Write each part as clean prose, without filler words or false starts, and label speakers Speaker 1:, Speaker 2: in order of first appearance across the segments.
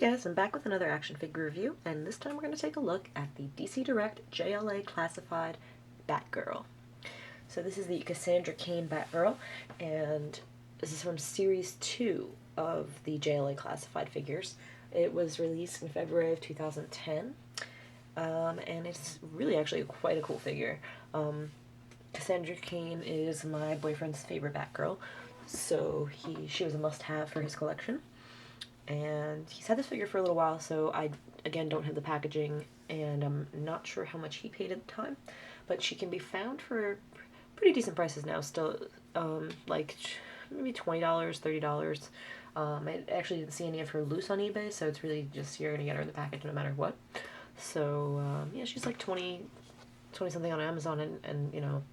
Speaker 1: guys, I'm back with another action figure review, and this time we're going to take a look at the DC Direct JLA Classified Batgirl. So this is the Cassandra Cain Batgirl, and this is from Series 2 of the JLA Classified figures. It was released in February of 2010, and it's really actually quite a cool figure. Cassandra Cain is my boyfriend's favorite Batgirl, so she was a must-have for his collection. And he's had this figure for a little while, so I, again, don't have the packaging, and I'm not sure how much he paid at the time, but she can be found for pretty decent prices now, still, like maybe $20, $30. I actually didn't see any of her loose on eBay, so it's really just you're gonna get her in the package no matter what. So, yeah, she's like 20 something on Amazon, and you know,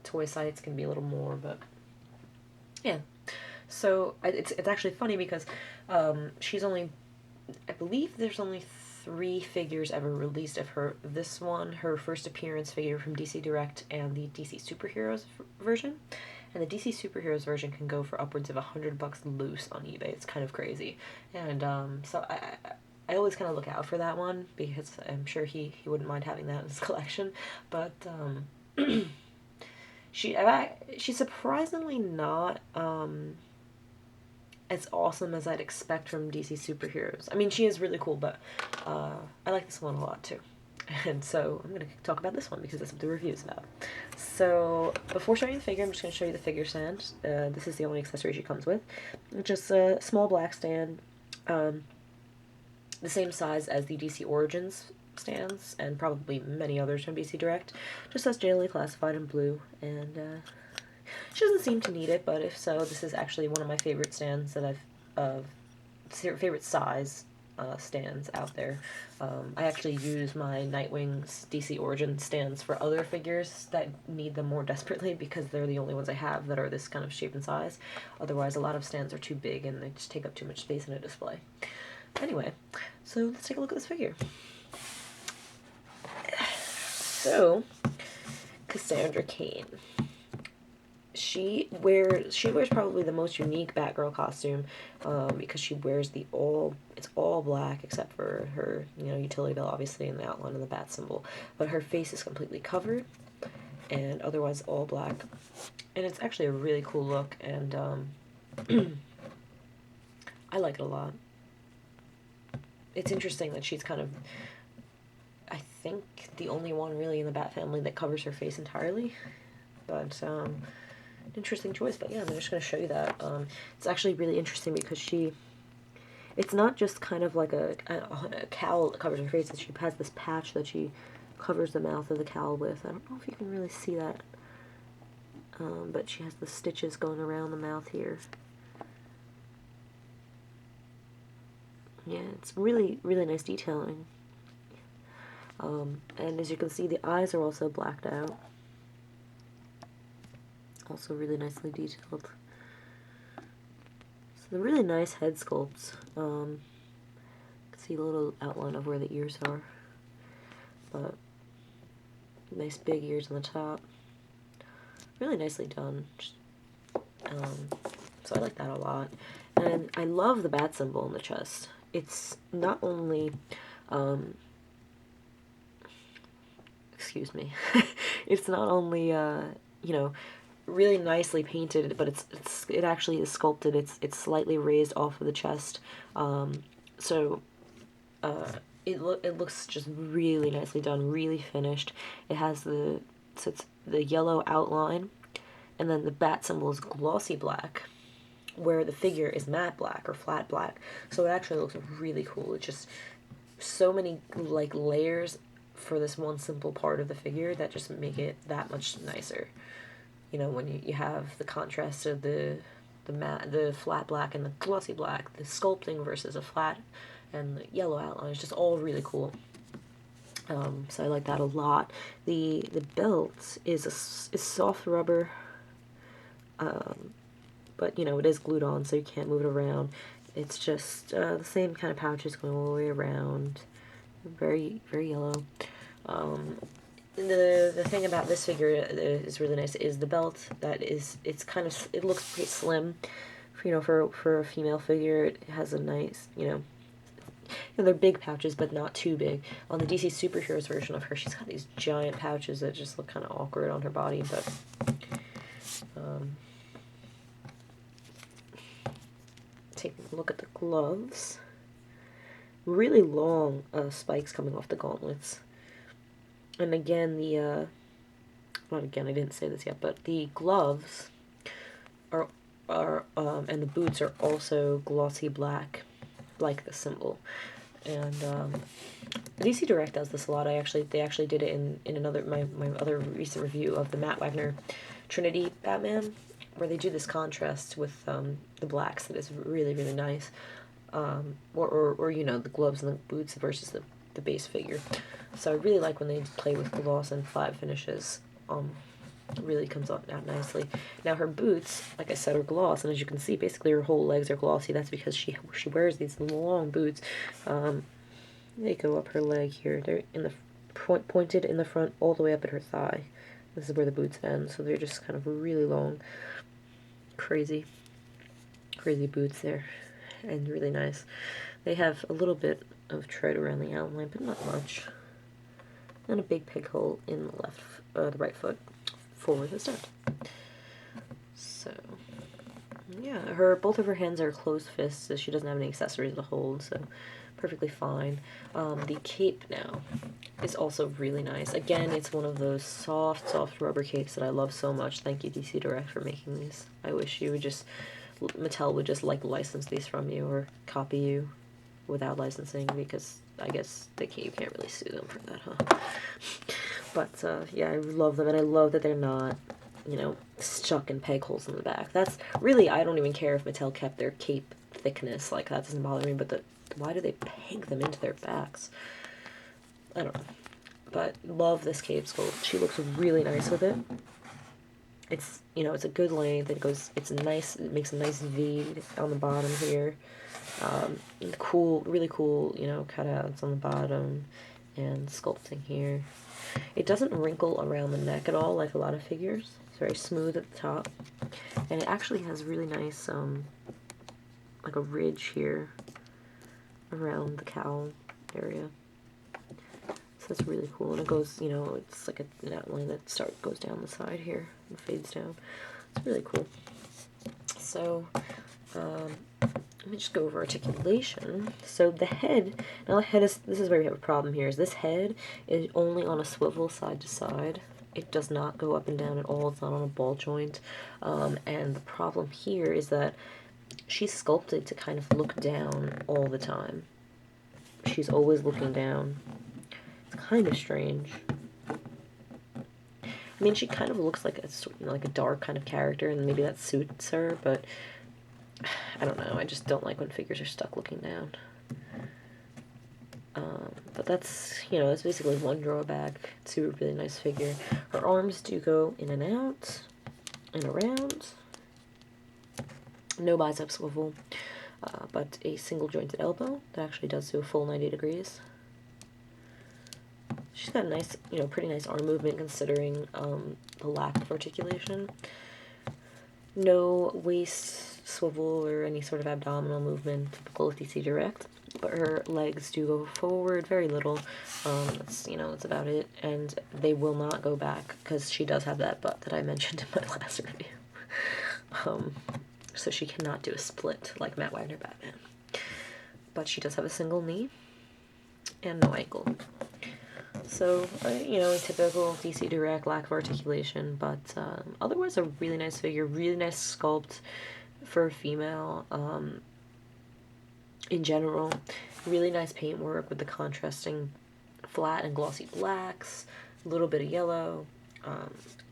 Speaker 1: toy sites can be a little more, but yeah. So it's actually funny because she's only, I believe there's only 3 figures ever released of her. This one, her first appearance figure from DC Direct, and the DC Superheroes version. And the DC Superheroes version can go for upwards of $100 loose on eBay. It's kind of crazy. And so I always kind of look out for that one because I'm sure he wouldn't mind having that in his collection. But she's surprisingly not as awesome as I'd expect from DC Superheroes. I mean, she is really cool, but I like this one a lot too. And so I'm going to talk about this one because that's what the review is about. So before showing the figure, I'm just going to show you the figure stand. This is the only accessory she comes with. Just a small black stand, the same size as the DC Origins stands, and probably many others from DC Direct. Just says JLA Classified in blue, and she doesn't seem to need it, but if so, this is actually one of my favorite stands that favorite size stands out there. I actually use my Nightwing's DC Origin stands for other figures that need them more desperately because they're the only ones I have that are this kind of shape and size. Otherwise, a lot of stands are too big and they just take up too much space in a display. Anyway, so let's take a look at this figure. So, Cassandra Cain. She wears probably the most unique Batgirl costume because she wears it's all black except for her, utility belt, obviously, and the outline of the bat symbol. But her face is completely covered, and otherwise all black. And it's actually a really cool look, and I like it a lot. It's interesting that she's kind of, I think, the only one really in the Bat family that covers her face entirely. But, interesting choice, but yeah, I'm just going to show you that. It's actually really interesting because it's not just kind of like a cowl that covers her face, she has this patch that she covers the mouth of the cowl with. I don't know if you can really see that, but she has the stitches going around the mouth here. Yeah, it's really, really nice detailing. And as you can see, the eyes are also blacked out. Also really nicely detailed. So the really nice head sculpts. You can see a little outline of where the ears are. But nice big ears on the top. Really nicely done. So I like that a lot. And I love the bat symbol in the chest. It's not only, excuse me, it's not only, really nicely painted, but it actually is sculpted. It's slightly raised off of the chest, so it looks just really nicely done, really finished. It has it's the yellow outline, and then the bat symbol is glossy black, where the figure is matte black or flat black. So it actually looks really cool. It's just so many like layers for this one simple part of the figure that just make it that much nicer. When you have the contrast of the flat black and the glossy black, the sculpting versus a flat and the yellow outline, it's just all really cool. So I like that a lot. The belt is soft rubber, but it is glued on, so you can't move it around. It's just the same kind of pouches going all the way around. Very, very yellow. The thing about this figure is really nice is the belt. It looks pretty slim, for a female figure. It has a nice, know, they're big pouches, but not too big. On the DC Superheroes version of her, she's got these giant pouches that just look kind of awkward on her body, but taking a look at the gloves. Really long spikes coming off the gauntlets. And again, not again, I didn't say this yet, but the gloves are and the boots are also glossy black, like the symbol. And DC Direct does this a lot. They actually did it in another my other recent review of the Matt Wagner Trinity Batman, where they do this contrast with the blacks that is really, really nice. Or you know, the gloves and the boots versus the base figure. So I really like when they play with gloss and flat finishes. It really comes out nicely. Now her boots, like I said, are gloss, and as you can see, basically her whole legs are glossy. That's because she wears these long boots. They go up her leg here. They're in the pointed in the front all the way up at her thigh. This is where the boots end, so they're just kind of really long, crazy boots there, and really nice. They have a little bit of tread around the outline, but not much. And a big peg hole in the right foot for the stud. So, yeah, both of her hands are closed fists, so she doesn't have any accessories to hold, so perfectly fine. The cape now is also really nice. Again, it's one of those soft rubber capes that I love so much. Thank you, DC Direct, for making these. I wish Mattel would just license these from you or copy you without licensing, because I guess you can't really sue them for that, huh? But yeah, I love them, and I love that they're not, you know, stuck in peg holes in the back. That's really, I don't even care if Mattel kept their cape thickness, like that doesn't bother me, but why do they peg them into their backs? I don't know. But love this cape sculpt. She looks really nice with it. It's, you know, it's a good length. It's nice. It makes a nice V on the bottom here. Really cool, you know, cutouts on the bottom and sculpting here. It doesn't wrinkle around the neck at all like a lot of figures. It's very smooth at the top. And it actually has really nice, like a ridge here around the cowl area. So that's really cool. And it goes, you know, it's like an outline that goes down the side here and fades down. It's really cool. So, let me just go over articulation. So the head, now this is where we have a problem here, is this head is only on a swivel side to side. It does not go up and down at all. It's not on a ball joint. And the problem here is that she's sculpted to kind of look down all the time. She's always looking down. It's kind of strange. I mean, she kind of looks like a dark kind of character, and maybe that suits her, but I don't know. I just don't like when figures are stuck looking down. But that's, you know, that's basically one drawback to a really nice figure. Her arms do go in and out and around. No bicep swivel, but a single jointed elbow that actually does do a full 90 degrees. She's got a nice, you know, pretty nice arm movement considering the lack of articulation. No waist swivel or any sort of abdominal movement typical of DC Direct, but her legs do go forward very little. That's, you know, that's about it, and they will not go back because she does have that butt that I mentioned in my last review. So she cannot do a split like Matt Wagner Batman, but she does have a single knee and no ankle. So, you know, a typical DC Direct lack of articulation, but otherwise a really nice figure, really nice sculpt for a female. In general, really nice paintwork with the contrasting flat and glossy blacks, a little bit of yellow.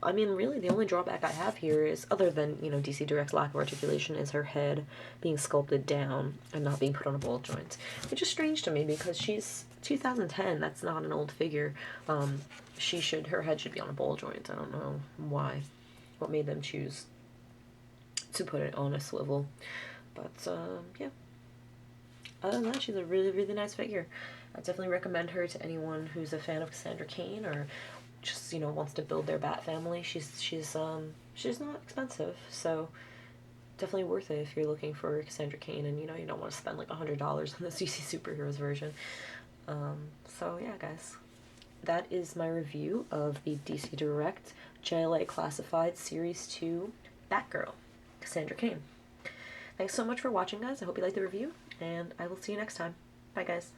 Speaker 1: I mean, really, the only drawback I have here is, other than, you know, DC Direct's lack of articulation, is her head being sculpted down and not being put on a ball joint. Which is strange to me because she's 2010, that's not an old figure. Her head should be on a ball joint. I don't know why. What made them choose to put it on a swivel. But, yeah. Other than that, she's a really, really nice figure. I definitely recommend her to anyone who's a fan of Cassandra Cain or just, you know, wants to build their Bat family. She's not expensive, so definitely worth it if you're looking for Cassandra Cain and, you know, you don't want to spend like $100 on this DC Superheroes version. So yeah, guys, that is my review of the DC Direct JLA Classified Series 2 Batgirl, Cassandra Cain. Thanks so much for watching, guys. I hope you liked the review, and I will see you next time. Bye, guys.